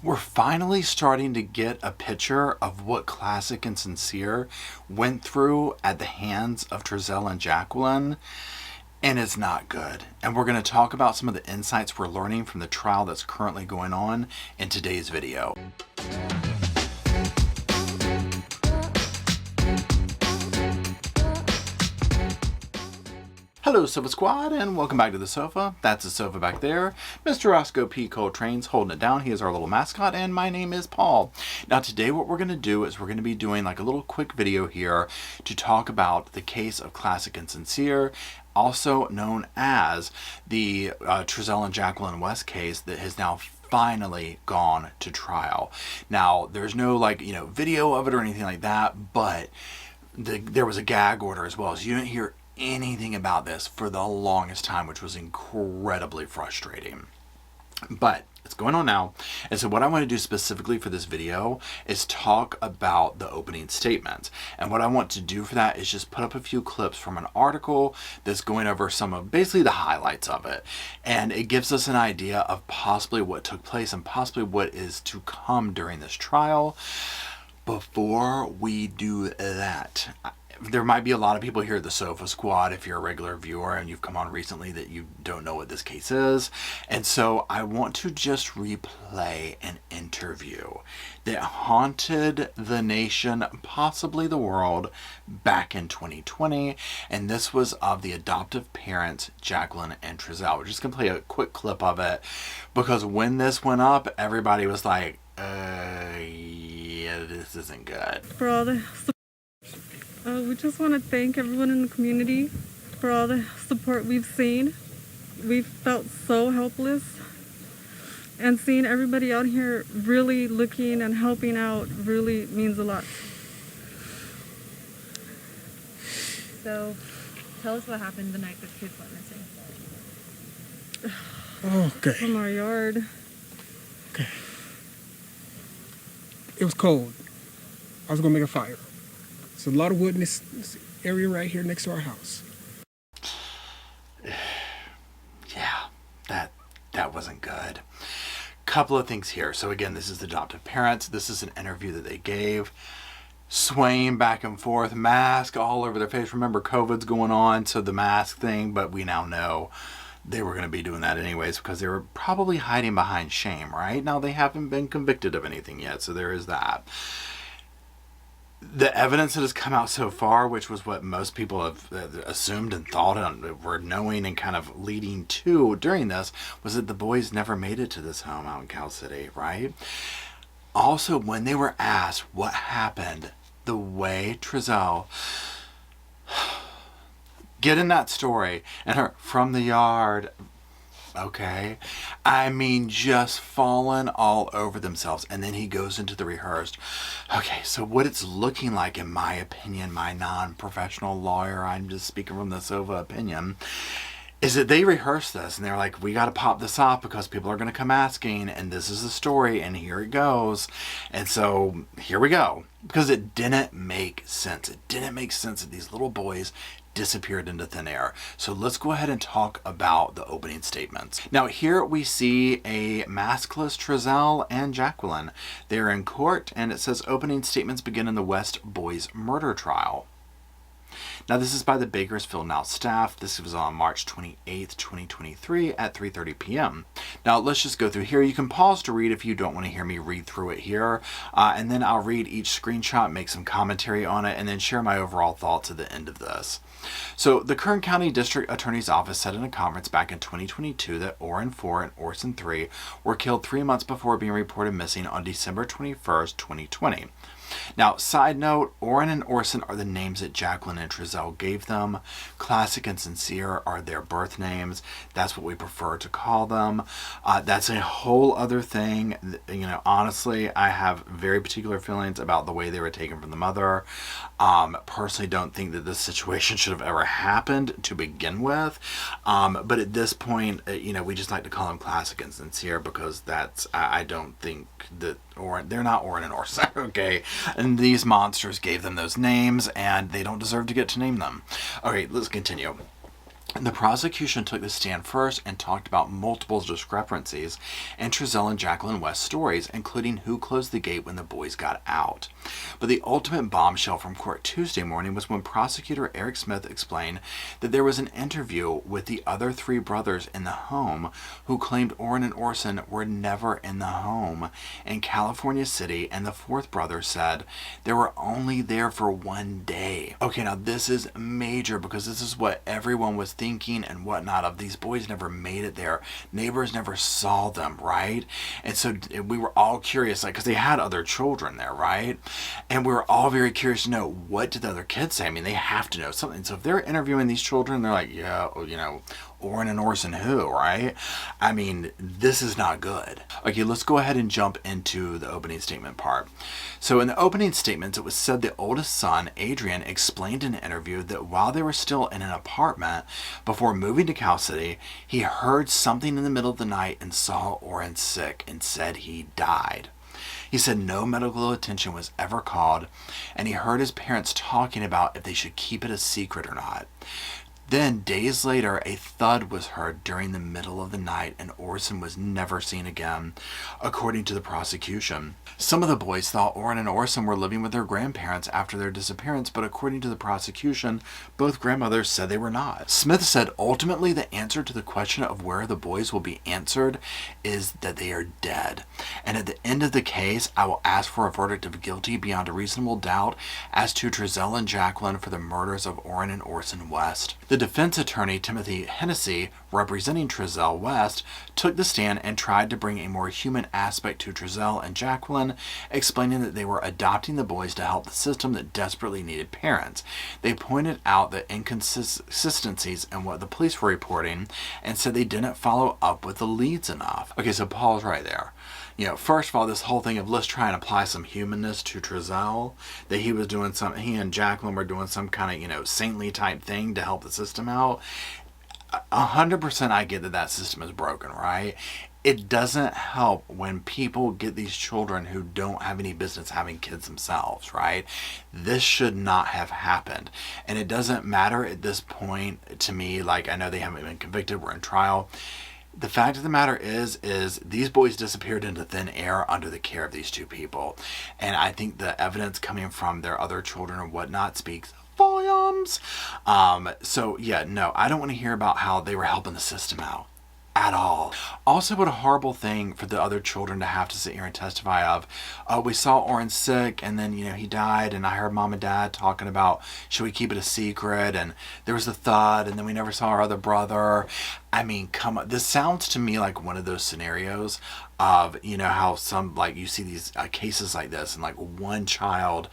We're finally starting to get a picture of what Classic and Sincere went through at the hands of Trezell and Jacqueline, and it's not good. And we're going to talk about some of the insights we're learning from the trial that's currently going on in today's video. Hello Sofa Squad, and welcome back to the sofa. That's the sofa back there. Mr. Roscoe P. Coltrane's holding it down. He is our little mascot, and my name is Paul. Now today what we're going to do is we're going to be doing like a little quick video here to talk about the case of Classic and Sincere, also known as the Trezell and Jacqueline West case that has now finally gone to trial. Now there's no video of it or anything like that, but there was a gag order as well, so you didn't hear anything about this for the longest time, which was incredibly frustrating. But it's going on now, and so what I want to do specifically for this video is talk about the opening statements. And what I want to do for that is just put up a few clips from an article that's going over some of basically the highlights of it, and it gives us an idea of possibly what took place and possibly what is to come during this trial. Before we do that, there might be a lot of people here at the Sofa Squad, if you're a regular viewer and you've come on recently, that you don't know what this case is. And so I want to just replay an interview that haunted the nation, possibly the world, back in 2020. And this was of the adoptive parents, Jacqueline and Trezell. We're just going to play a quick clip of it, because when this went up, everybody was like, yeah, this isn't good. For all the we just want to thank everyone in the community for all the support we've seen. We've felt so helpless, and seeing everybody out here really looking and helping out really means a lot. So, tell us what happened the night the kids went missing. Okay. From our yard. Okay. It was cold. I was gonna make a fire. There's a lot of wood in this area right here next to our house. Yeah, that wasn't good. Couple of things here. So again, this is the adoptive parents. This is an interview that they gave, swaying back and forth, mask all over their face. Remember, COVID's going on, so the mask thing, but we now know they were going to be doing that anyways because they were probably hiding behind shame, right? Now, they haven't been convicted of anything yet, so there is that. The evidence that has come out so far, which was what most people have assumed and thought and were knowing and kind of leading to during this, was that the boys never made it to this home out in Cal City, right? Also, when they were asked what happened, the way Trezell get in that story and her from the yard, okay, I mean, just falling all over themselves. And then he goes into the rehearsed. Okay, so what it's looking like, in my opinion, my non-professional lawyer, I'm just speaking from the sofa opinion, is that they rehearsed this and they're like, we got to pop this off because people are going to come asking, and this is the story, and here it goes. And so here we go, because it didn't make sense. It didn't make sense that these little boys disappeared into thin air. So let's go ahead and talk about the opening statements. Now here we see a maskless Trezell and Jacqueline. They're in court, and it says opening statements begin in the West Boys murder trial. Now this is by the Bakersfield Now staff. This was on March 28th, 2023 at 3:30 p.m. Now let's just go through here. You can pause to read if you don't want to hear me read through it here. And then I'll read each screenshot, make some commentary on it, and then share my overall thoughts at the end of this. So the Kern County District Attorney's Office said in a conference back in 2022 that Orrin 4 and Orson 3 were killed 3 months before being reported missing on December 21st, 2020. Now, side note, Orrin and Orson are the names that Jacqueline and Trezell gave them. Classic and Sincere are their birth names. That's what we prefer to call them. That's a whole other thing. You know, honestly, I have very particular feelings about the way they were taken from the mother. Personally, don't think that this situation should have ever happened to begin with. But at this point, you know, we just like to call them Classic and Sincere because that's, I don't think that they're not Orrin and Orson, okay? And these monsters gave them those names, and they don't deserve to get to name them. All right, let's continue. The prosecution took the stand first and talked about multiple discrepancies in Trezell and Jacqueline West's stories, including who closed the gate when the boys got out. But the ultimate bombshell from court Tuesday morning was when prosecutor Eric Smith explained that there was an interview with the other 3 brothers in the home who claimed Orrin and Orson were never in the home in California City, and the 4th brother said they were only there for 1 day. Okay, now this is major because this is what everyone was thinking and whatnot of. These boys never made it there. Neighbors never saw them, right? And so we were all curious, like, because they had other children there, right? And we were all very curious to know, what did the other kids say? I mean, they have to know something. So if they're interviewing these children, they're like, yeah, Orrin and Orson who, right? I mean, this is not good. Okay, let's go ahead and jump into the opening statement part. So in the opening statements, it was said the oldest son, Adrian, explained in an interview that while they were still in an apartment before moving to Cal City, he heard something in the middle of the night and saw Orrin sick and said he died. He said no medical attention was ever called, and he heard his parents talking about if they should keep it a secret or not. Then, days later, a thud was heard during the middle of the night, and Orson was never seen again, according to the prosecution. Some of the boys thought Orrin and Orson were living with their grandparents after their disappearance, but according to the prosecution, both grandmothers said they were not. Smith said ultimately the answer to the question of where the boys will be answered is that they are dead. And at the end of the case, I will ask for a verdict of guilty beyond a reasonable doubt as to Trezell and Jacqueline for the murders of Orrin and Orson West. The defense attorney, Timothy Hennessy, representing Trezell West, took the stand and tried to bring a more human aspect to Trezell and Jacqueline, explaining that they were adopting the boys to help the system that desperately needed parents. They pointed out the inconsistencies in what the police were reporting and said they didn't follow up with the leads enough. Okay, so Paul's right there. First of all, this whole thing of let's try and apply some humanness to Trezell, that he and Jacqueline were doing some kind of, saintly type thing to help the system out. 100% I get that system is broken, right? It doesn't help when people get these children who don't have any business having kids themselves, right? This should not have happened. And it doesn't matter at this point to me, like I know they haven't been convicted, we're in trial. The fact of the matter is these boys disappeared into thin air under the care of these 2 people. And I think the evidence coming from their other children or whatnot speaks volumes. So yeah, no, I don't want to hear about how they were helping the system out at all. Also, what a horrible thing for the other children to have to sit here and testify of. We saw Orrin sick and then, he died, and I heard mom and dad talking about should we keep it a secret, and there was the thud, and then we never saw our other brother. I mean, come on. This sounds to me like one of those scenarios of, how some, like, you see these cases like this, and like one child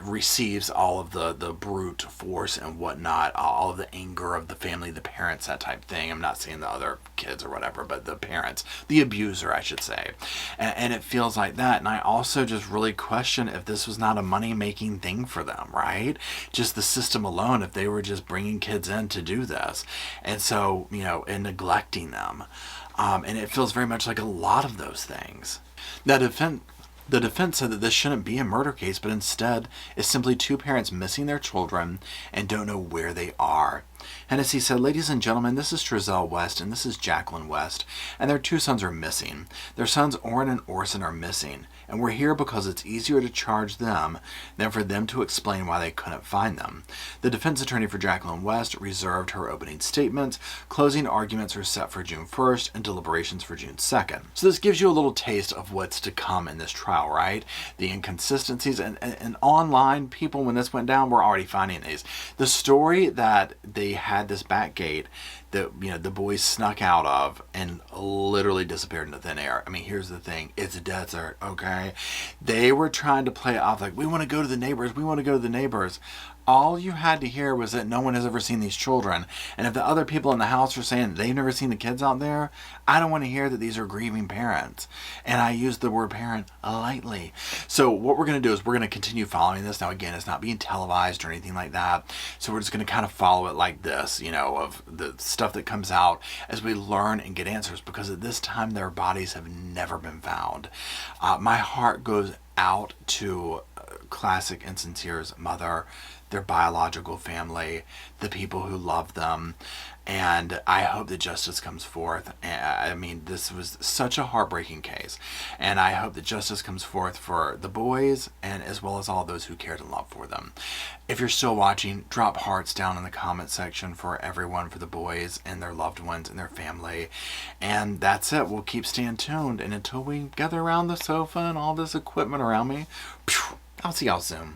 receives all of the brute force and whatnot, all of the anger of the family, the parents, that type thing. I'm not saying the other kids or whatever, but the parents, the abuser, I should say. And it feels like that. And I also just really question if this was not a money-making thing for them, right? Just the system alone, if they were just bringing kids in to do this. And so, and neglecting them. And it feels very much like a lot of those things. The defense said that this shouldn't be a murder case, but instead is simply 2 parents missing their children and don't know where they are. Hennessy said, "Ladies and gentlemen, this is Trezell West and this is Jacqueline West, and their 2 sons are missing. Their sons Orrin and Orson are missing, and we're here because it's easier to charge them than for them to explain why they couldn't find them." The defense attorney for Jacqueline West reserved her opening statements. Closing arguments are set for June 1st and deliberations for June 2nd. So this gives you a little taste of what's to come in this trial, right? The inconsistencies and online people, when this went down, were already finding these. The story that they had this back gate that the boys snuck out of and literally disappeared into thin air. I mean, here's the thing. It's a desert, okay? They were trying to play it off like, we want to go to the neighbors. We want to go to the neighbors. All you had to hear was that no one has ever seen these children. And if the other people in the house are saying they've never seen the kids out there, I don't want to hear that these are grieving parents. And I use the word parent lightly. So what we're going to do is we're going to continue following this. Now, again, it's not being televised or anything like that. So we're just going to kind of follow it like this, of the stuff that comes out as we learn and get answers, because at this time their bodies have never been found. My heart goes out to Classic and Sincere's mother. their biological family, the people who love them. And I hope that justice comes forth. I mean, this was such a heartbreaking case. And I hope that justice comes forth for the boys and as well as all those who cared and loved for them. If you're still watching, drop hearts down in the comment section for everyone, for the boys and their loved ones and their family. And that's it. We'll keep staying tuned. And until we gather around the sofa and all this equipment around me, I'll see y'all soon.